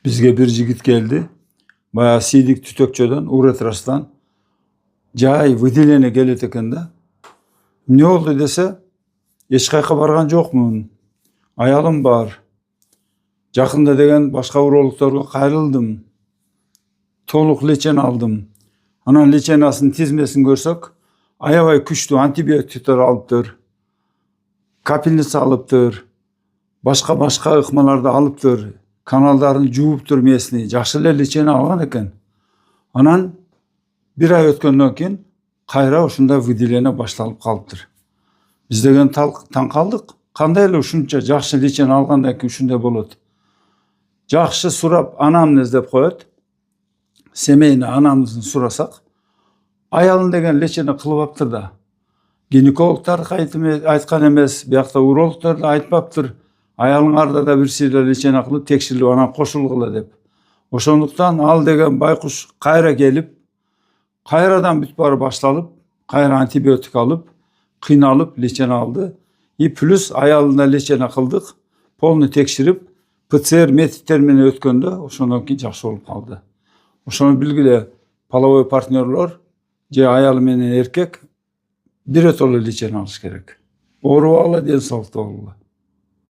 Bizge bir jigit geldi. Bayağı siydik tütökçöden, uretrastan. Jay выделение келет экен да. Ne oldu dese, eç kayka bargan jokмун. Ayalım бар. Jakында деген başka urologtorго kayrıldım. Толук лечен aldım. Анан леченасынын тизмесин көрсөк, аябай күчтүү антибиотиктер алыптыр. Капельница алыптыр. Başka ыкмаларды алыптыр. Kanaldарын жууптур местный. Жакшы эле лечение алган экен. Анан bir ay өткөндөн кийин кайра ушундай выделение башталып калыптыр. Биз деген таң калдык. Кандай эле ушунча жакшы лечение алгандан кийин ушундай болот? Жакшы сурап анамнез деп коет. Семейный анамызды сурасак, аялын деген лечение кылып аптыр да. Гинекологтор айткан эмес, биякта урологтор да айтпаптыр. Аялыңарда да бир сыйра лечение кылып текширип анан кошулгула деп. Ошондуктан ал деген байкуш кайра келип, кайрадан бүт бары башталып, кайра антибиотик алып, кыйналып лечение алды. И плюс аялына лечение кылдык, полный текширип, ПЦР методдер менен өткөндө ошондон кийин жакшы болуп калды. Ошону билгиле, половой партнерлор же аялы менен эркек бир этоло лечение алыш керек. Оорубагыла, ден соолуктуу болгула.